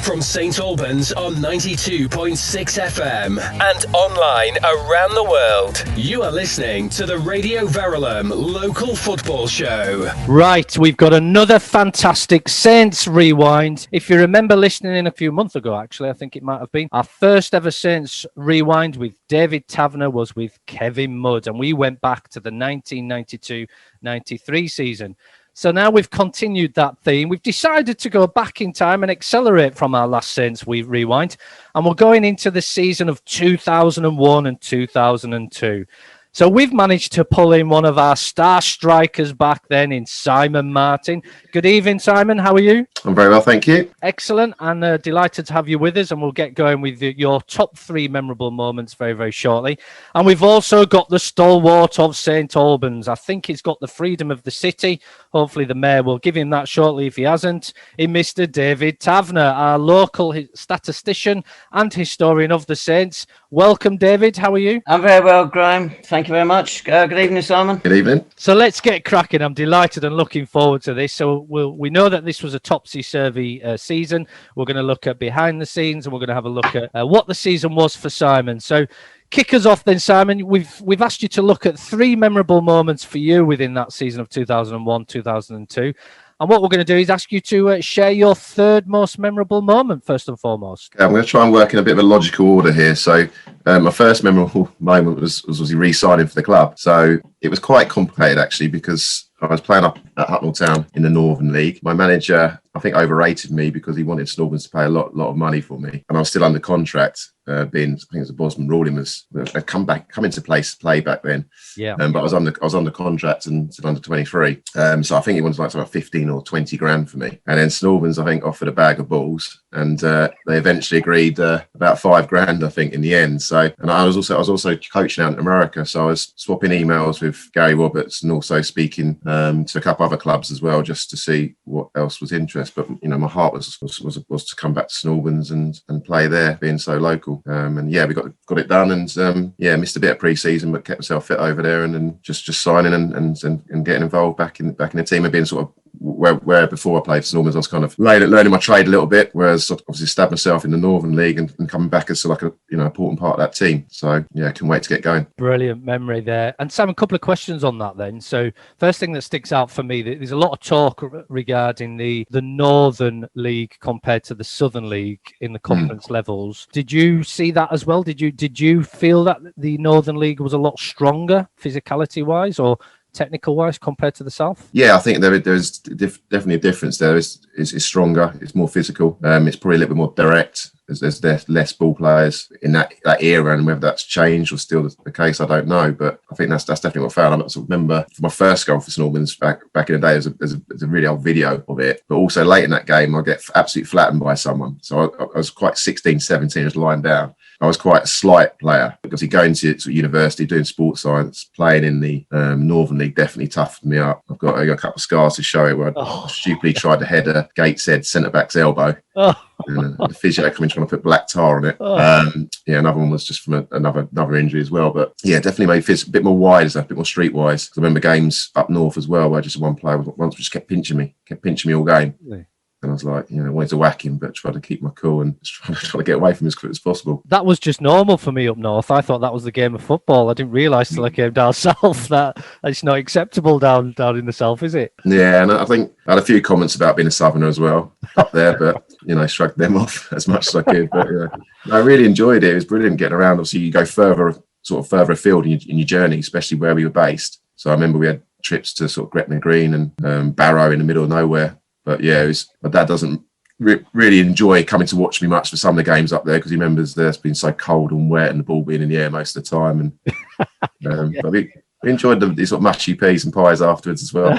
from St Albans on 92.6 FM and online around the world. You are listening to the Radio Verulam Local Football Show. Right, we've got another fantastic Saints Rewind. If you remember listening in a few months ago, actually, I think it might have been, our first ever Saints Rewind with David Tavener was with Kevin Mudd, and we went back to the 1992-93 season. So now we've continued that theme. We've decided to go back in time and accelerate from our last Saints Rewind. And we're going into the season of 2001 and 2002. So we've managed to pull in one of our star strikers back then in Simon Martin. Good evening, Simon. How are you? I'm very well, thank you. Excellent. And delighted to have you with us. And we'll get going with your top three memorable moments very, very shortly. And we've also got the stalwart of St Albans. I think he's got the freedom of the city. Hopefully the mayor will give him that shortly if he hasn't. In Mr. David Tavener, our local statistician and historian of the Saints. Welcome, David. How are you? I'm very well, Graham. Thank you very much. Good evening, Simon. Good evening. So let's get cracking. I'm delighted and looking forward to this. So we know that this was a topsy-turvy season. We're going to look at behind the scenes and we're going to have a look at what the season was for Simon. So kick us off then, Simon. We've asked you to look at three memorable moments for you within that season of 2001, 2002. And what we're going to do is ask you to share your third most memorable moment, first and foremost. I'm going to try and work in a bit of a logical order here. So my first memorable moment was he re-signing for the club. So it was quite complicated, actually, because I was playing up at Hucknall Town in the Northern League. My manager, I think, overrated me because he wanted St Albans to pay a lot of money for me. And I was still under contract, I think it was a Bosman ruling was come into play back then. Yeah. But I was under contract and still under 23. So I think he wanted like something like 15 or 20 grand for me. And then St Albans, I think, offered a bag of balls, and they eventually agreed about 5 grand, I think, in the end. So, and I was also coaching out in America, so I was swapping emails with Gary Roberts and also speaking to a couple other clubs as well, just to see what else was interest. But my heart was to come back to St Albans and play there, being so local. And yeah, we got it done, and missed a bit of pre-season, but kept myself fit over there, and then just signing and getting involved back in the team and being sort of where before I played for St Albans, I was kind of learning my trade a little bit, whereas obviously stabbed myself in the Northern League and coming back as like a important part of that team. So yeah, I can wait to get going. Brilliant memory there. And Sam, a couple of questions on that then. So first thing that sticks out for me, there's a lot of talk regarding the Northern League compared to the Southern League in the conference levels. Did you see that as well? Did you feel that the Northern League was a lot stronger physicality wise or technical wise compared to the South? Yeah, I think there's definitely a difference there. It's stronger, it's more physical, it's probably a little bit more direct. There's less ball players in that era, and whether that's changed or still the case, I don't know. But I think that's definitely what I found. I remember for my first goal for St Albans back in the day, there's a really old video of it. But also late in that game, I get absolutely flattened by someone. So I was quite 16, 17, just lying down. I was quite a slight player because going to university, doing sports science, playing in the Northern League definitely toughened me up. I got a couple of scars to show it where I stupidly tried to head a Gateshead centre-back's elbow. And the physio coming trying to put black tar on it. Another one was just from another injury as well. But yeah, definitely made Fizz a bit more wide, a bit more streetwise. I remember games up north as well where just one player once just kept pinching me all game. Really? And I was like, I wanted to whack him, but tried to keep my cool and try to get away from him as quick as possible. That was just normal for me up north. I thought that was the game of football. I didn't realise till I came down south that it's not acceptable down in the south, is it? Yeah, and I think I had a few comments about being a southerner as well up there, but shrugged them off as much as I could. But I really enjoyed it. It was brilliant getting around. Obviously, you go further afield in your journey, especially where we were based. So I remember we had trips to sort of Gretna Green and Barrow in the middle of nowhere. But yeah, my dad doesn't really enjoy coming to watch me much for some of the games up there because he remembers there's been so cold and wet and the ball being in the air most of the time. And but we enjoyed the sort of mushy peas and pies afterwards as well.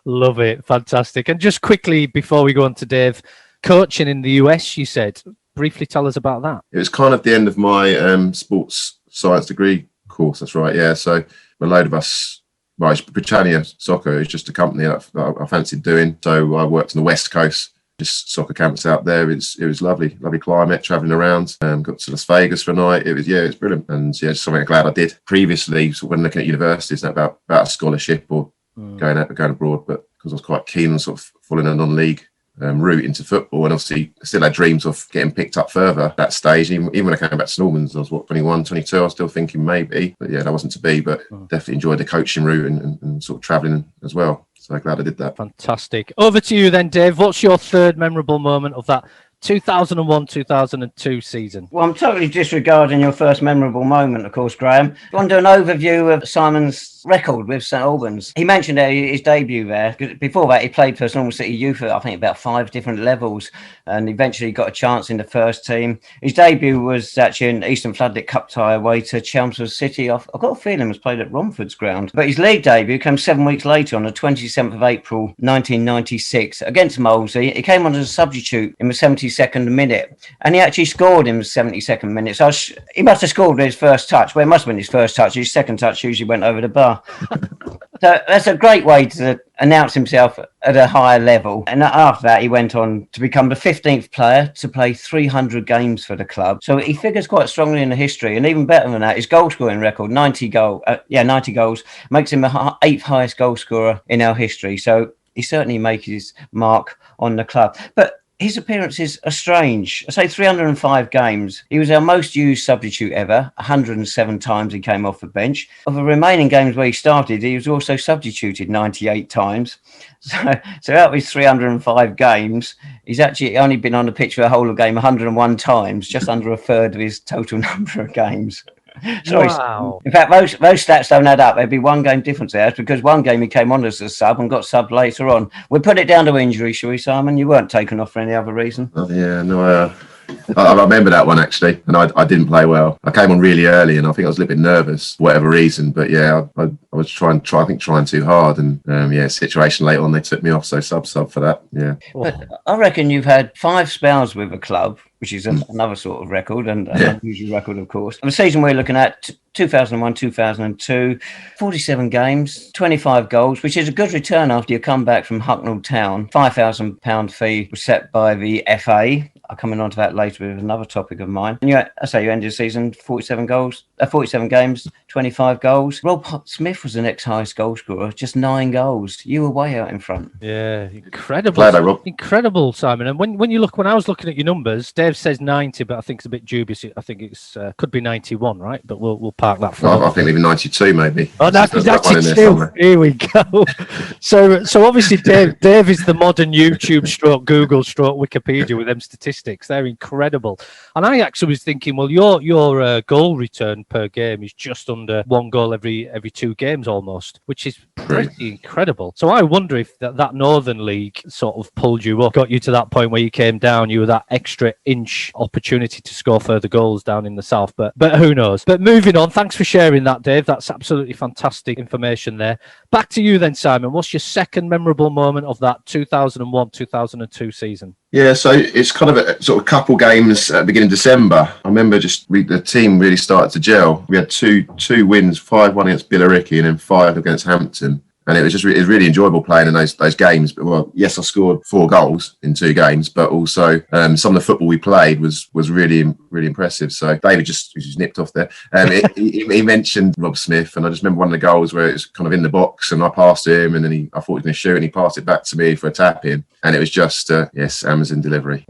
Love it. Fantastic. And just quickly before we go on to Dave, coaching in the US, you said, briefly tell us about that. It was kind of the end of my sports science degree course. That's right. Yeah. So a load of us, Britannia Soccer is just a company that I fancied doing. So I worked on the West Coast, just soccer camps out there. It was lovely climate, travelling around. Got to Las Vegas for a night. It was brilliant. And yeah, it's something I'm glad I did. Previously, when looking at universities, about a scholarship or going abroad, but because I was quite keen on sort of following a non-league route into football, and obviously still had dreams of getting picked up further at that stage. Even when I came back to St Albans, I was 21, 22. I was still thinking maybe, but yeah, that wasn't to be. But definitely enjoyed the coaching route and sort of travelling as well. So glad I did that. Fantastic. Over to you then, Dave. What's your third memorable moment of that 2001-2002 season? Well, I'm totally disregarding your first memorable moment, of course, Graham. I want to do an overview of Simon's record with St Albans. He mentioned his debut there. Before that, he played for St Albans City Youth at, I think, about 5 different levels, and eventually got a chance in the first team. His debut was actually an Eastern Floodlit Cup tie away to Chelmsford City. I've got a feeling it was played at Romford's ground. But his league debut came 7 weeks later on the 27th of April, 1996, against Molesey. He came on as a substitute in the 72nd minute, and he actually scored in the 72nd minute. So he must have scored with his first touch. Well, it must have been his first touch. His second touch usually went over the bar. So that's a great way to announce himself at a higher level. And after that, he went on to become the 15th player to play 300 games for the club. So he figures quite strongly in the history. And even better than that, his goal scoring record, 90 goals, makes him the 8th highest goal scorer in our history. So he certainly makes his mark on the club. But his appearances are strange. I say 305 games. He was our most used substitute ever. 107 times he came off the bench. Of the remaining games where he started, he was also substituted 98 times. So out of his 305 games, he's actually only been on the pitch for the whole of the game 101 times, just under a third of his total number of games. Sorry. Wow. In fact, most stats don't add up. There'd be one game difference there. It's because one game he came on as a sub and got subbed later on. We'll put it down to injury, shall we, Simon? You weren't taken off for any other reason. Oh, yeah, no, I remember that one actually, and I didn't play well. I came on really early, and I think I was a little bit nervous for whatever reason. But yeah, I was trying too hard, and situation later on they took me off. So sub for that. Yeah. But I reckon you've had 5 spells with a club, which is another sort of record, and an unusual record, of course. The season we're looking at, 2001-2002, 47 games, 25 goals, which is a good return after you come back from Hucknall Town. £5,000 fee was set by the FA. I'll come on to that later with another topic of mine. And you ended the season 47 games, 25 goals. Rob Smith was the next highest goal scorer, just 9 goals. You were way out in front. Yeah, incredible. Glad I, Rob. Incredible, Simon. And when I was looking at your numbers, Dave says 90, but I think it's a bit dubious. I think it's could be 91, right? But we'll park that for. I think even 92 maybe. Oh, that's 92. Here we go. So obviously Dave is the modern YouTube / Google / Wikipedia with them statistics. They're incredible. And I actually was thinking, well, your goal return per game is just under 1 goal every 2 games almost, which is pretty incredible. So I wonder if that Northern League sort of pulled you up, got you to that point where you came down, you were that extra inch opportunity to score further goals down in the south. But who knows? But moving on, thanks for sharing that, Dave. That's absolutely fantastic information there. Back to you then, Simon. What's your second memorable moment of that 2001-2002 season? Yeah, so it's kind of a sort of couple games at the beginning of December. I remember the team really started to gel. We had two wins, 5-1 against Billericay and then 5 against Hampton. And it was really enjoyable playing in those games. But well, yes, I scored 4 goals in 2 games, but also some of the football we played was really impressive. So David just nipped off there. He mentioned Rob Smith, and I just remember one of the goals where it was kind of in the box, and I passed to him, and then I thought he was going to shoot, and he passed it back to me for a tap in, and it was just Amazon delivery.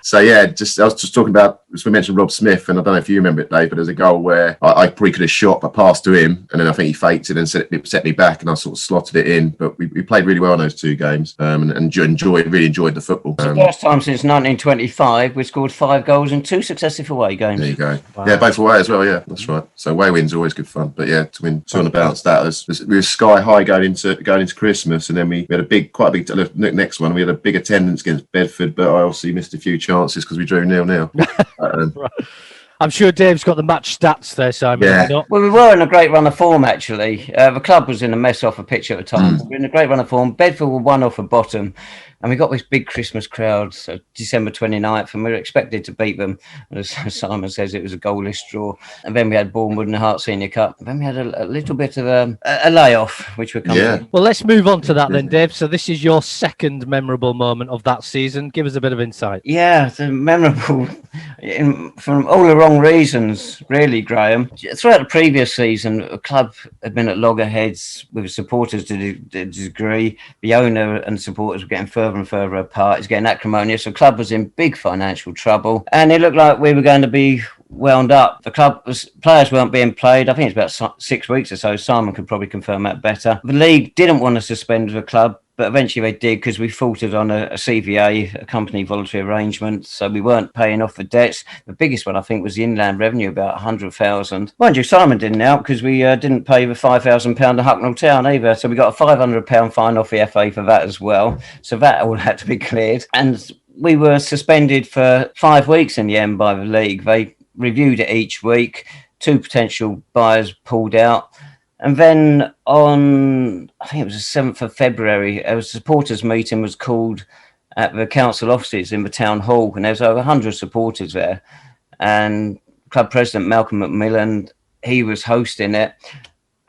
So yeah, I was just talking about. So we mentioned Rob Smith, and I don't know if you remember it, Dave, but there's a goal where I probably could have shot, but passed to him, and then I think he faked it and set me back, and I sort of slotted it in. But we played really well in those 2 games, and really enjoyed the football. It's the first time since 1925 we scored 5 goals in 2 successive away games. There you go. Wow. Yeah, both away as well. Yeah, that's right. So away wins are always good fun. But yeah, to win 2 on the bounce, we were sky high going into Christmas, and then we had quite a big next one. We had a big attendance against Bedford, but I obviously missed a few chances because we drew 0-0. Right. I'm sure Dave's got the match stats there, Simon. Yeah. Well, we were in a great run of form, actually. The club was in a mess off a pitch at the time. We were in a great run of form. Bedford were 1 off the bottom. And we got this big Christmas crowd, so December 29th, and we were expected to beat them. And as Simon says, it was a goalless draw. And then we had Bournemouth in the Hearts Senior Cup. And then we had a little bit of a layoff, which we're coming to. Well, let's move on to that then, Dave. So this is your second memorable moment of that season. Give us a bit of insight. Yeah, the memorable from all the wrong reasons, really, Graham. Throughout the previous season, the club had been at loggerheads with supporters to a degree. The owner and supporters were getting further and further apart. It's getting acrimonious. The club was in big financial trouble, and it looked like we were going to be wound up. Players weren't being played. I think it's about 6 weeks or so. Simon could probably confirm that better. The league didn't want to suspend the club, but eventually they did because we faltered on a CVA, a company voluntary arrangement. So we weren't paying off the debts. The biggest one, I think, was the inland revenue, about 100,000. Mind you, Simon didn't help because we didn't pay the £5,000 to Hucknall Town either. So we got a £500 fine off the FA for that as well. So that all had to be cleared. And we were suspended for 5 weeks in the end by the league. They reviewed it each week. 2 potential buyers pulled out. And then on, I think it was the 7th of February, a supporters meeting was called at the council offices in the town hall, and there was over 100 supporters there. And club president Malcolm McMillan, he was hosting it,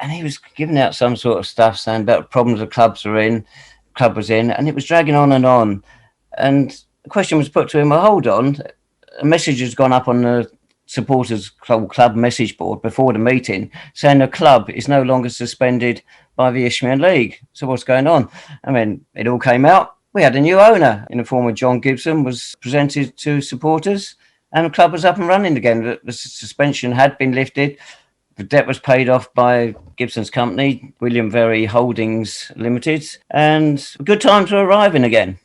and he was giving out some sort of stuff saying about the problems the club was in, and it was dragging on. And the question was put to him, well, hold on, a message has gone up on the supporters club message board before the meeting saying the club is no longer suspended by the Isthmian League. So what's going on? I mean, it all came out. We had a new owner in the form of John Gibson, was presented to supporters, and the club was up and running again. The suspension had been lifted. The debt was paid off by Gibson's company, William Very Holdings Limited, and good times were arriving again.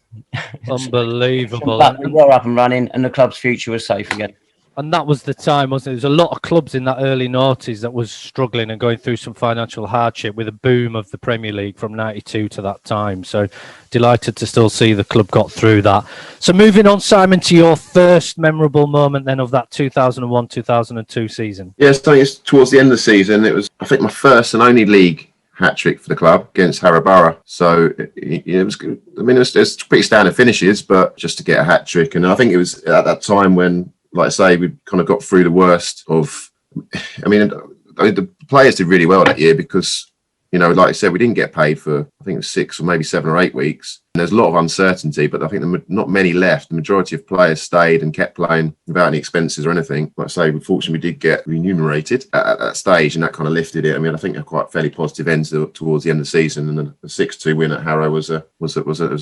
Unbelievable. But we were up and running, and the club's future was safe again. And that was the time, wasn't it? There was a lot of clubs in that early noughties that was struggling and going through some financial hardship with a boom of the Premier League from 92 to that time. So delighted to still see the club got through that. So moving on, Simon, to your first memorable moment then of that 2001-2002 season. Yes, I think it's towards the end of the season. It was, I think, my first and only league hat-trick for the club against Harrow Borough. So it was good. I mean, it was pretty standard finishes, but just to get a hat-trick. And I think it was at that time when, like I say, we kind of got through the worst of, I mean, the players did really well that year because, you know, like I said, we didn't get paid for, I think it was 6 or maybe 7 or 8 weeks. And there's a lot of uncertainty, but I think not many left. The majority of players stayed and kept playing without any expenses or anything. Like I say, unfortunately, we did get remunerated at that stage, and that kind of lifted it. I mean, I think a quite fairly positive end towards the end of the season, and the 6-2 win at Harrow was a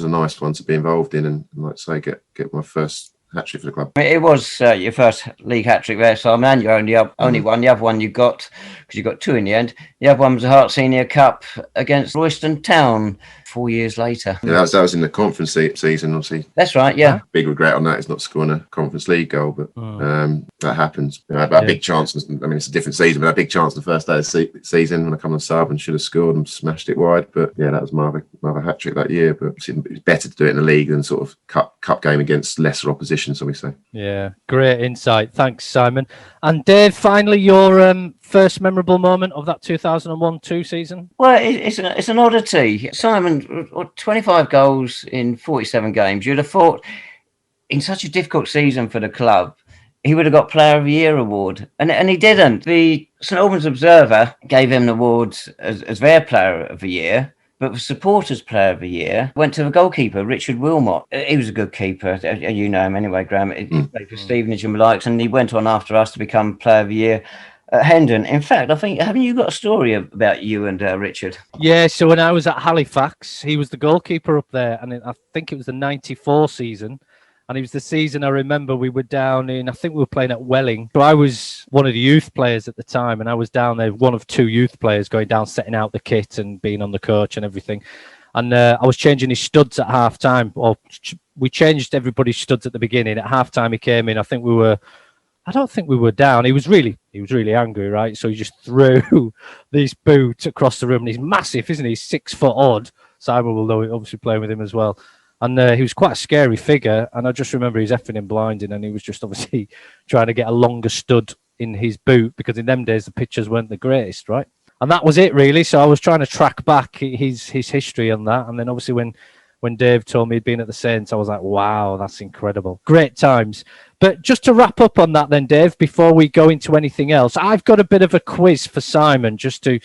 nice one to be involved in, and like I say, get my first hat-trick for the club. It was your first league hat-trick there, Simon, and your only one. The other one you got, because you got 2 in the end, the other one was the Herts Senior Cup against Royston Town 4 years later. Yeah, that was in the conference season, obviously. That's right, yeah. Big regret on that is not scoring a Conference League goal, but that happens. You know, a big chance, I mean, it's a different season, but a big chance the first day of the season when I come on sub and should have scored and smashed it wide. But yeah, that was my other hat-trick that year. But it's better to do it in the league than sort of cup game against lesser opposition, so we say. Yeah, great insight. Thanks, Simon. And Dave, finally, your first memorable moment of that 2001-2 season? Well, it's an oddity. Simon, 25 goals in 47 games. You'd have thought in such a difficult season for the club, he would have got Player of the Year award. And he didn't. The St Albans Observer gave him an award as their Player of the Year. But the supporters' Player of the Year went to the goalkeeper, Richard Wilmot. He was a good keeper. You know him anyway, Graham. He played for Stevenage and the likes, and he went on after us to become Player of the Year at Hendon. In fact, I think, haven't you got a story about you and Richard? Yeah, so when I was at Halifax, he was the goalkeeper up there, and I think it was the 94 season. And it was the season I remember we were down in, I think we were playing at Welling. So I was one of the youth players at the time, and I was down there, one of 2 youth players going down, setting out the kit and being on the coach and everything. And I was changing his studs at half time, or we changed everybody's studs at the beginning. At half time he came in, I don't think we were down. He was really angry, right? So he just threw these boots across the room. And he's massive, isn't he? He's 6 foot odd. Simon will know it, obviously playing with him as well. And he was quite a scary figure. And I just remember he's effing him blinding, and he was just obviously trying to get a longer stud in his boot, because in them days the pictures weren't the greatest, right? And that was it, really. So I was trying to track back his history on that. And then obviously when Dave told me he'd been at the Saints, I was like, wow, that's incredible. Great times. But just to wrap up on that then, Dave, before we go into anything else, I've got a bit of a quiz for Simon, just to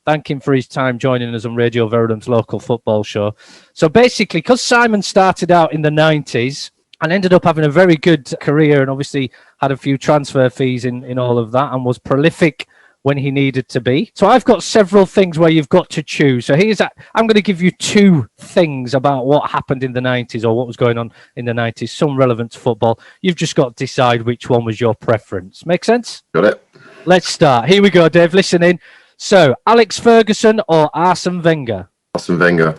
thank him for his time joining us on Radio Verulam's local football show. So basically, because Simon started out in the 90s, and ended up having a very good career, and obviously had a few transfer fees in all of that, and was prolific when he needed to be. So I've got several things where you've got to choose. So I'm going to give you 2 things about what happened in the 90s or what was going on in the 90s, some relevant to football. You've just got to decide which one was your preference. Make sense? Got it. Let's start. Here we go, Dave. Listen in. So, Alex Ferguson or Arsene Wenger? Arsene Wenger.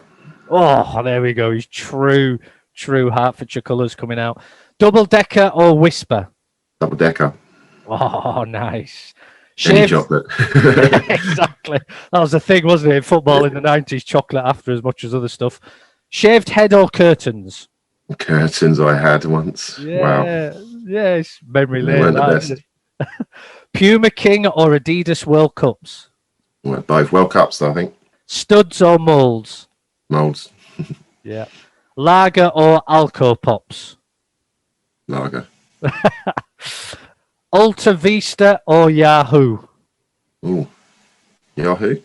Oh, there we go. He's true Hertfordshire colours coming out. Double decker or Whisper? Double decker. Oh, nice. Any chocolate. Exactly. That was the thing, wasn't it? In football in the 90s, chocolate after as much as other stuff. Shaved head or curtains? Curtains I had once. Yeah, wow. Yes, memory They weren't lane. the best. Puma King or Adidas World Cups? Well, both World Cups, though, I think. Studs or moulds? Moulds. Yeah. Lager or Alco Pops? Lager. Alta Vista or Yahoo? Ooh. Yahoo.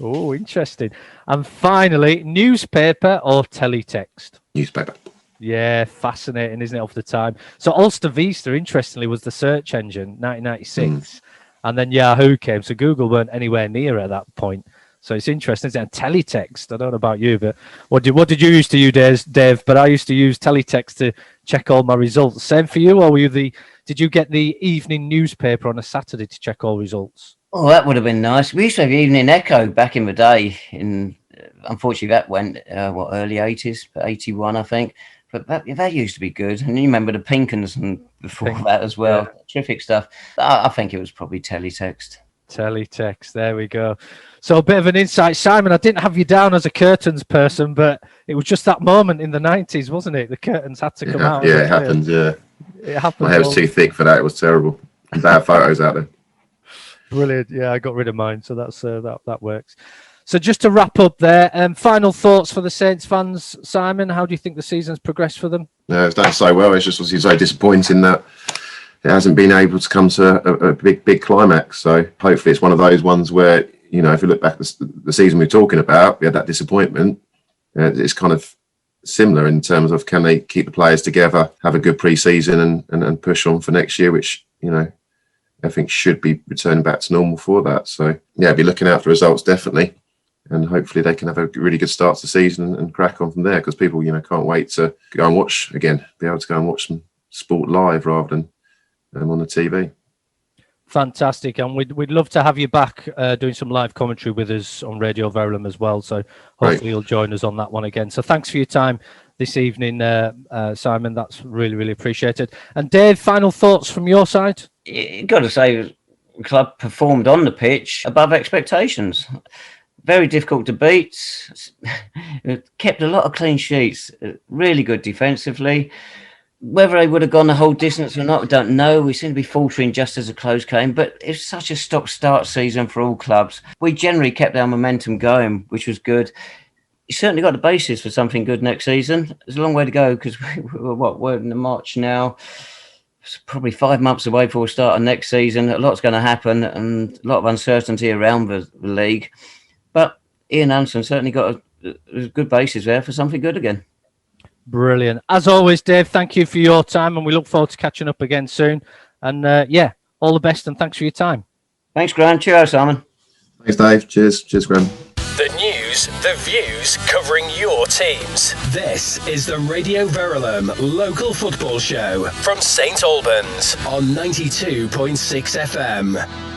Oh, interesting. And finally, newspaper or teletext? Newspaper. Yeah, fascinating, isn't it, off the time? So Alta Vista, interestingly, was the search engine, 1996. And then Yahoo came, so Google weren't anywhere near at that point. So it's interesting, isn't it? And teletext, I don't know about you, but what did you used to use, Dave? But I used to use teletext to check all my results. Same for you, or did you get the evening newspaper on a Saturday to check all results? Oh, that would have been nice. We used to have Evening Echo back in the day. Unfortunately, that went, early 80s, 81, I think. But that used to be good. And you remember the Pinkins and before that as well. Yeah. Terrific stuff. I think it was probably teletext. Teletext, there we go. So a bit of an insight. Simon, I didn't have you down as a curtains person, but it was just that moment in the 90s, wasn't it? The curtains had to come out. Yeah, it happened, yeah. It happened. My hair was too thick for that. It was terrible. Bad photos out there. Brilliant. Yeah, I got rid of mine, so that's that works. So just to wrap up there, final thoughts for the Saints fans, Simon. How do you think the season's progressed for them? No, it's done so well. It's just obviously so disappointing that it hasn't been able to come to a big climax. So hopefully it's one of those ones where, you know, if you look back at the season we're talking about, we had that disappointment. It's kind of similar in terms of can they keep the players together, have a good pre-season and push on for next year, which, you know, I think should be returning back to normal for that. So, yeah, be looking out for results, definitely. And hopefully they can have a really good start to the season and crack on from there, because people, you know, can't wait to go and watch again, be able to go and watch some sport live rather than on the TV. Fantastic. And we'd love to have you back doing some live commentary with us on Radio Verulam as well. So hopefully you'll join us on that one again. So thanks for your time this evening, Simon. That's really, really appreciated. And Dave, final thoughts from your side? You've got to say the club performed on the pitch above expectations. Very difficult to beat. Kept a lot of clean sheets. Really good defensively. Whether they would have gone the whole distance or not, we don't know. We seem to be faltering just as the close came. But it's such a stop-start season for all clubs. We generally kept our momentum going, which was good. You certainly got the basis for something good next season. There's a long way to go because we're in March now. It's probably 5 months away before we start our next season. A lot's going to happen and a lot of uncertainty around the league. But Ian Anderson certainly got a good basis there for something good again. Brilliant. As always, Dave, thank you for your time, and we look forward to catching up again soon. And all the best, and thanks for your time. Thanks, Graham. Cheers, Simon. Thanks, Dave. Cheers, Graham. The news, the views, covering your teams. This is the Radio Verulam local football show from St Albans on 92.6 FM.